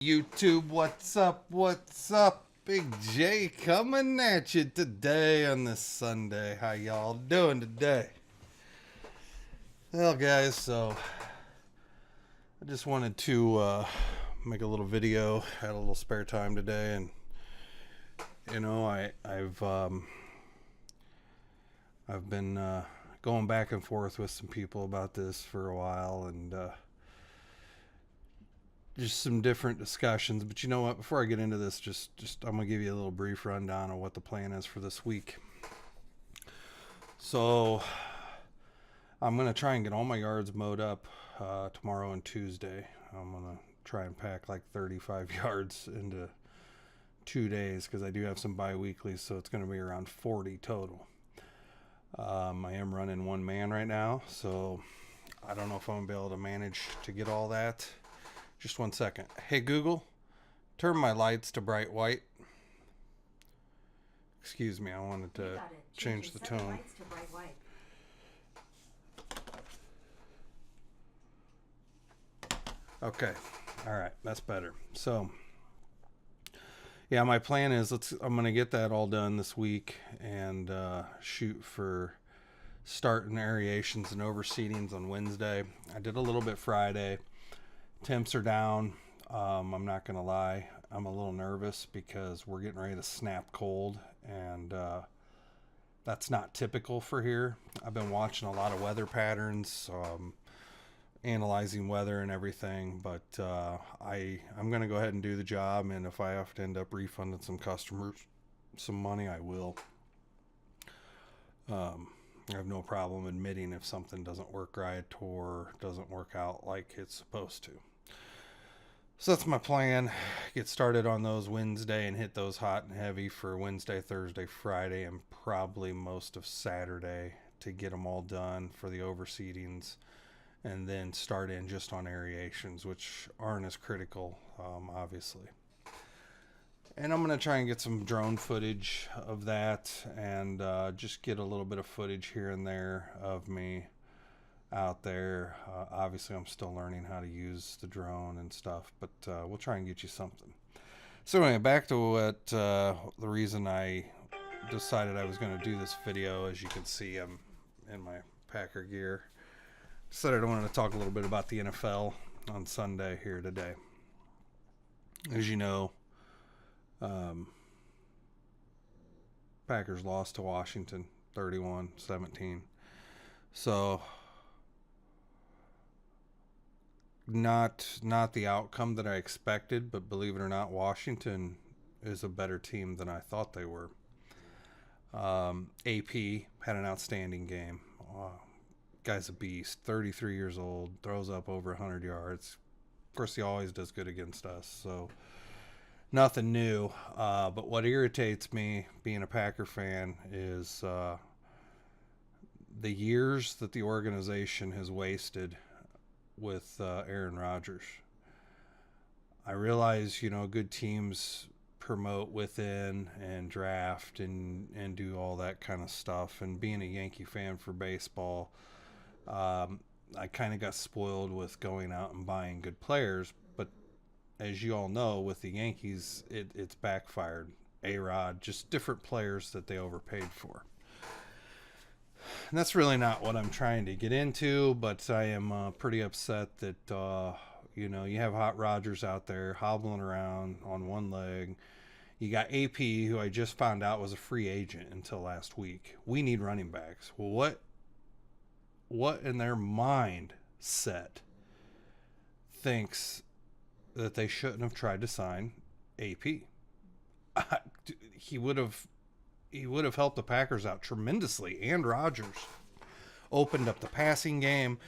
YouTube, what's up? What's up? Big J coming at you today on this Sunday. How y'all doing today? Well, guys, so I just wanted to make a little video. Had a little spare time today, and I've been going back and forth with some people about this for a while, and just some different discussions. But you know what? Before I get into this, just I'm gonna give you a little brief rundown of what the plan is for this week. So I'm gonna try and get all my yards mowed up tomorrow and Tuesday. I'm gonna try and pack like 35 yards into 2 days because I do have some bi-weeklies, so it's gonna be around 40 total. I am running one man right now, so I don't know if I'm gonna be able to manage to get all that. Just one second. Hey Google, turn my lights to bright white. Excuse me, I wanted to change the tone. Lights to bright white. Okay, all right, that's better. So, yeah, my plan is I'm gonna get that all done this week and shoot for starting aerations and overseedings on Wednesday. I did a little bit Friday. Temps are down. I'm not gonna lie, I'm a little nervous because we're getting ready to snap cold, and that's not typical for here. I've been watching a lot of weather patterns, analyzing weather and everything, but I'm gonna go ahead and do the job, and if I have to end up refunding some customers some money, I will. I have no problem admitting if something doesn't work right or doesn't work out like it's supposed to. So that's my plan. Get started on those Wednesday and hit those hot and heavy for Wednesday, Thursday, Friday, and probably most of Saturday to get them all done for the overseedings, and then start in just on aerations, which aren't as critical, obviously. And I'm going to try and get some drone footage of that, and just get a little bit of footage here and there of me out there. Obviously, I'm still learning how to use the drone and stuff, but we'll try and get you something. So anyway, back to what the reason I decided I was going to do this video. As you can see, I'm in my Packer gear. Decided I wanted to talk a little bit about the NFL on Sunday here today. As you know, Packers lost to Washington 31-17. So not the outcome that I expected, but believe it or not, Washington is a better team than I thought they were. AP had an outstanding game. Guy's a beast, 33 years old, throws up over 100 yards. Of course, he always does good against us, so nothing new. But what irritates me, being a Packer fan, is the years that the organization has wasted with Aaron Rodgers. I realize, good teams promote within and draft and do all that kind of stuff. And being a Yankee fan for baseball, I kind of got spoiled with going out and buying good players. But as you all know, with the Yankees, it's backfired. A-Rod, just different players that they overpaid for. And that's really not what I'm trying to get into, but I am pretty upset that, you have Hot Rodgers out there hobbling around on one leg. You got AP, who I just found out was a free agent until last week. We need running backs. Well, what in their mindset thinks that they shouldn't have tried to sign AP? He would have helped the Packers out tremendously, and Rodgers opened up the passing game,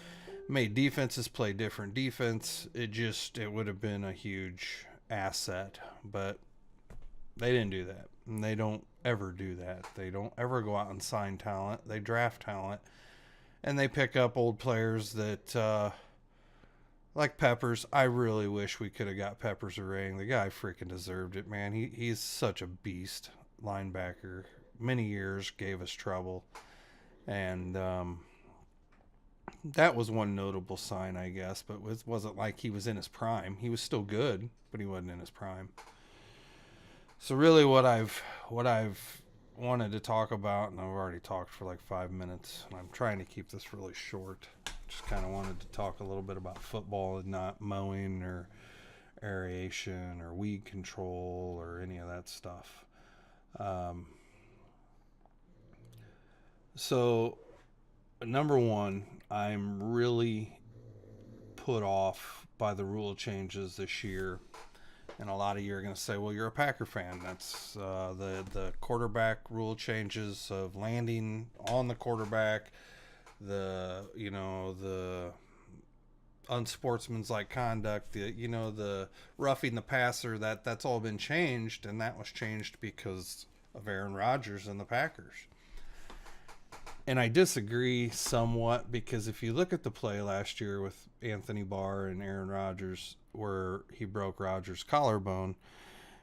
made defenses play different defense. It would have been a huge asset, but they didn't do that, and they don't ever do that. They don't ever go out and sign talent. They draft talent, and they pick up old players that, like Peppers. I really wish we could have got Peppers a ring. The guy freaking deserved it, man. He's such a beast linebacker. Many years gave us trouble, and that was one notable sign, I guess, but it wasn't like he was in his prime. He was still good, but he wasn't in his prime. So really what I've wanted to talk about, and I've already talked for like 5 minutes, and I'm trying to keep this really short. Just kind of wanted to talk a little bit about football and not mowing or aeration or weed control or any of that stuff. Um, so, number one, I'm really put off by the rule changes this year. And a lot of you are going to say, well, you're a Packer fan. That's the quarterback rule changes of landing on the quarterback, the unsportsmanlike conduct, the roughing the passer, that's all been changed, and that was changed because of Aaron Rodgers and the Packers. And I disagree somewhat, because if you look at the play last year with Anthony Barr and Aaron Rodgers, where he broke Rodgers' collarbone,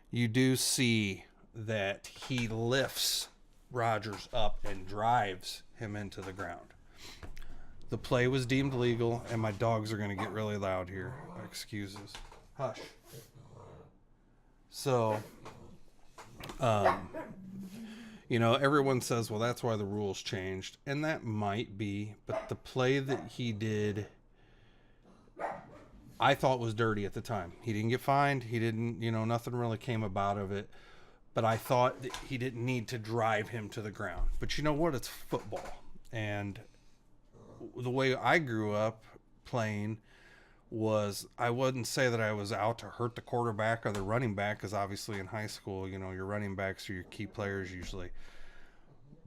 you do see that he lifts Rodgers up and drives him into the ground. The play was deemed legal, and my dogs are going to get really loud here. Excuses. Hush. So, everyone says, well, that's why the rules changed. And that might be, but the play that he did, I thought was dirty at the time. He didn't get fined. He didn't, nothing really came about of it. But I thought that he didn't need to drive him to the ground. But you know what? It's football. And the way I grew up playing was, I wouldn't say that I was out to hurt the quarterback or the running back, because obviously in high school, your running backs are your key players usually.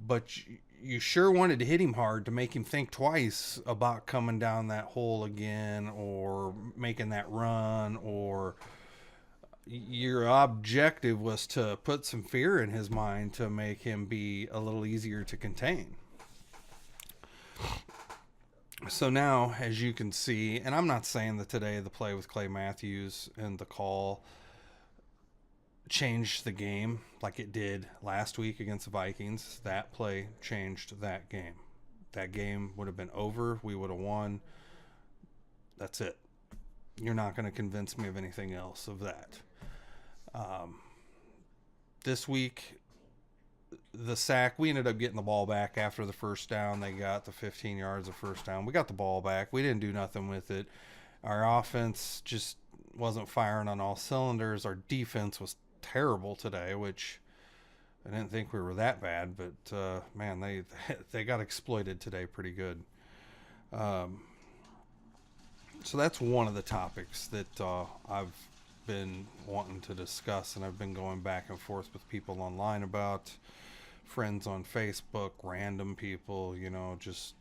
But you sure wanted to hit him hard to make him think twice about coming down that hole again, or making that run, or your objective was to put some fear in his mind to make him be a little easier to contain. So now, as you can see, and I'm not saying that today the play with Clay Matthews and the call changed the game like it did last week against the Vikings. That play changed that game. That game would have been over. We would have won. That's it. You're not going to convince me of anything else of that. This week, the sack, we ended up getting the ball back after the first down. They got the 15 yards of first down. We got the ball back. We didn't do nothing with it. Our offense just wasn't firing on all cylinders. Our defense was terrible today, which I didn't think we were that bad, but man, they got exploited today pretty good. So that's one of the topics that I've been wanting to discuss, and I've been going back and forth with people online about, friends on Facebook, random people, just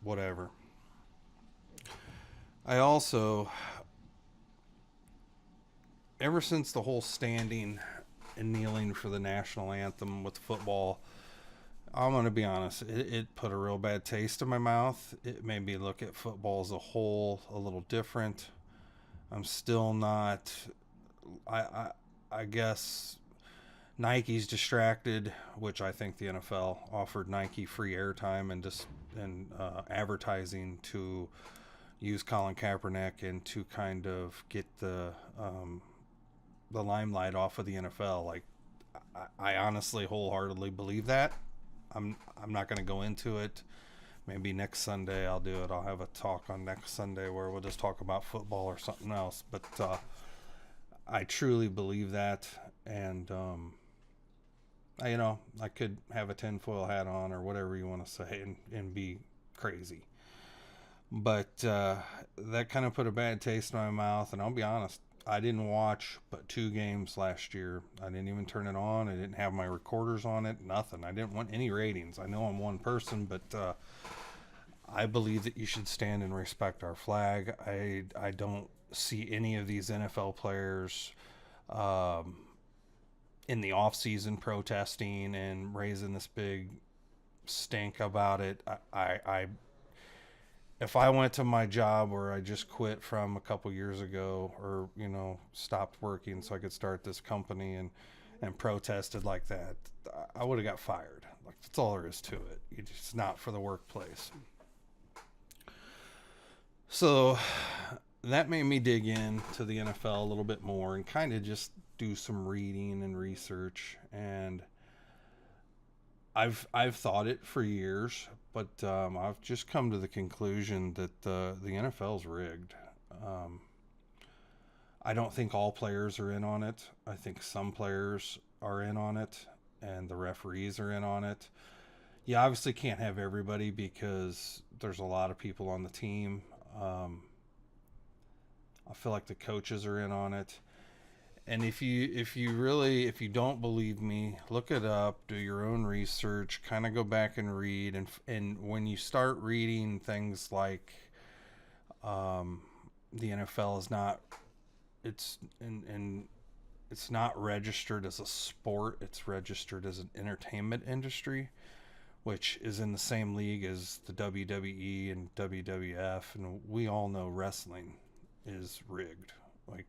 whatever. I also, ever since the whole standing and kneeling for the national anthem with football, I'm going to be honest, it put a real bad taste in my mouth. It made me look at football as a whole a little different. I'm still not, I guess Nike's distracted, which I think the NFL offered Nike free airtime and advertising to use Colin Kaepernick and to kind of get the limelight off of the NFL. Like, I honestly wholeheartedly believe that. I'm not going to go into it. Maybe next Sunday I'll do it. I'll have a talk on next Sunday where we'll just talk about football or something else. But I truly believe that, and I could have a tinfoil hat on or whatever you want to say and be crazy. But that kind of put a bad taste in my mouth, and I'll be honest, I didn't watch but 2 games last year. I didn't even turn it on. I didn't have my recorders on it, nothing. I didn't want any ratings. I know I'm one person, but I believe that you should stand and respect our flag. I don't see any of these NFL players in the off season protesting and raising this big stink about it. If I went to my job where I just quit from a couple years ago, or stopped working so I could start this company and protested like that, I would have got fired. Like, that's all there is to it. It's not for the workplace. So that made me dig into the NFL a little bit more and kind of just do some reading and research. And I've thought it for years, but I've just come to the conclusion that the NFL's rigged. Um, I don't think all players are in on it. I think some players are in on it, and the referees are in on it. You obviously can't have everybody because there's a lot of people on the team. Um, I feel like the coaches are in on it. And if you don't believe me, look it up, do your own research, kind of go back and read, and when you start reading things like um, the NFL is not and it's not registered as a sport, it's registered as an entertainment industry, which is in the same league as the WWE and WWF, and we all know wrestling is rigged. Like,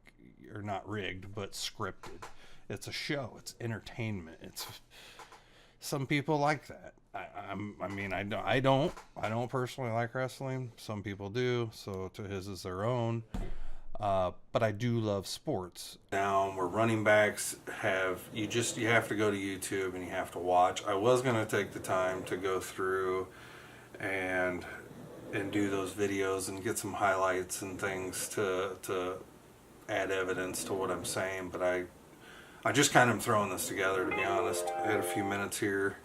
or not rigged, but scripted. It's a show. It's entertainment. It's some people like that. I don't personally like wrestling. Some people do. So to his is their own. But I do love sports. Now, where running backs you have to go to YouTube and you have to watch. I was gonna take the time to go through and do those videos and get some highlights and things to add evidence to what I'm saying, but I just kind of am throwing this together, to be honest. I had a few minutes here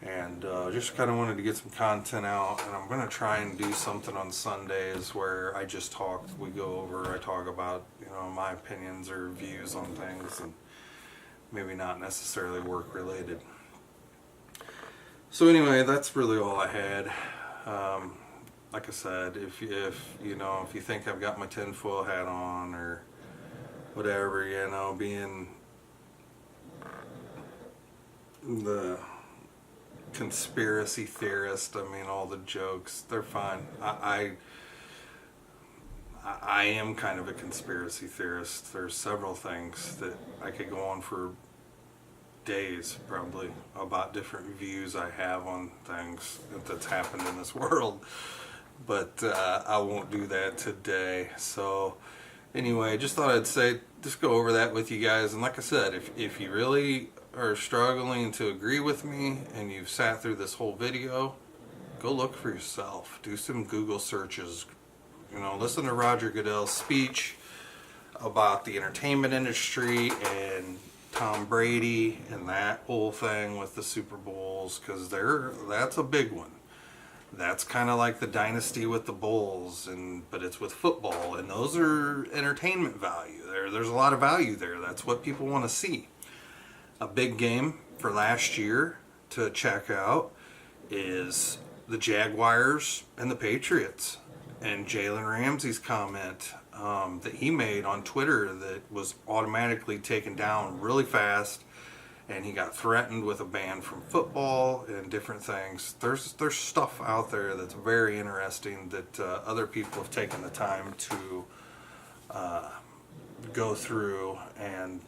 and just kind of wanted to get some content out, and I'm going to try and do something on Sundays where I talk about, my opinions or views on things, and maybe not necessarily work related. So anyway, that's really all I had. Like I said, if you think I've got my tinfoil hat on or whatever, being the conspiracy theorist, all the jokes, they're fine. I am kind of a conspiracy theorist. There's several things that I could go on for days probably about different views I have on things that's happened in this world, but I won't do that today. So anyway, just thought I'd just go over that with you guys. And like I said, if you really are struggling to agree with me and you've sat through this whole video, go look for yourself. Do some Google searches. Listen to Roger Goodell's speech about the entertainment industry and Tom Brady and that whole thing with the Super Bowls, because that's a big one. That's kind of like the dynasty with the Bulls, but it's with football, and those are entertainment value. There's a lot of value there. That's what people want to see. A big game for last year to check out is the Jaguars and the Patriots, and Jalen Ramsey's comment that he made on Twitter that was automatically taken down really fast, and he got threatened with a ban from football and different things. There's stuff out there that's very interesting that other people have taken the time to go through and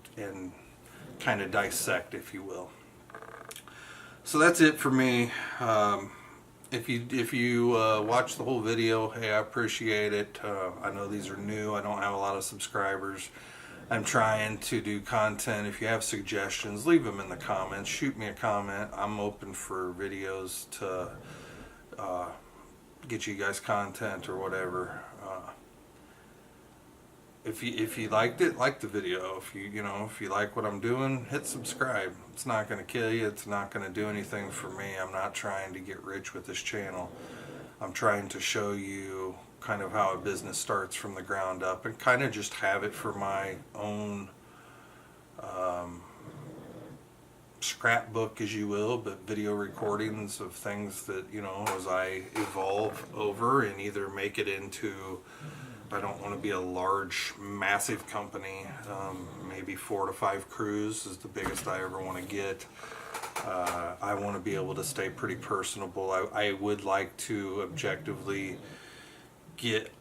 kind of dissect, if you will. So that's it for me. If you watch the whole video, hey, I appreciate it. I know these are new. I don't have a lot of subscribers. I'm trying to do content. If you have suggestions, leave them in the comments. Shoot me a comment. I'm open for videos to get you guys content or whatever. If you liked it, like the video. If you like what I'm doing, hit subscribe. It's not going to kill you. It's not going to do anything for me. I'm not trying to get rich with this channel. I'm trying to show you kind of how a business starts from the ground up, and kind of just have it for my own scrapbook, as you will, but video recordings of things that, as I evolve over and either make it into, I don't want to be a large, massive company. Maybe 4 to 5 crews is the biggest I ever want to get. I want to be able to stay pretty personable. I would like to objectively get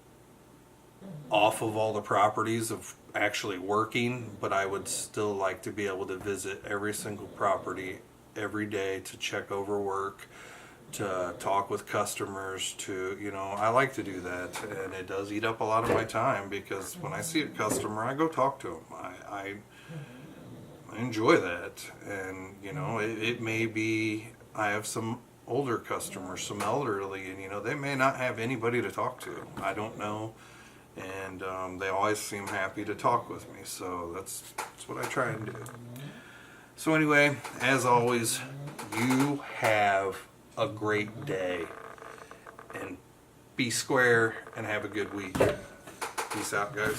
off of all the properties of actually working, but I would still like to be able to visit every single property every day to check over work, to talk with customers, to, I like to do that, and it does eat up a lot of my time, because when I see a customer, I go talk to them. I enjoy that, and it may be I have some older customers, some elderly, and they may not have anybody to talk to. I don't know, and they always seem happy to talk with me, so that's what I try and do. So anyway, as always, you have a great day, and be square and have a good week. Peace out, guys.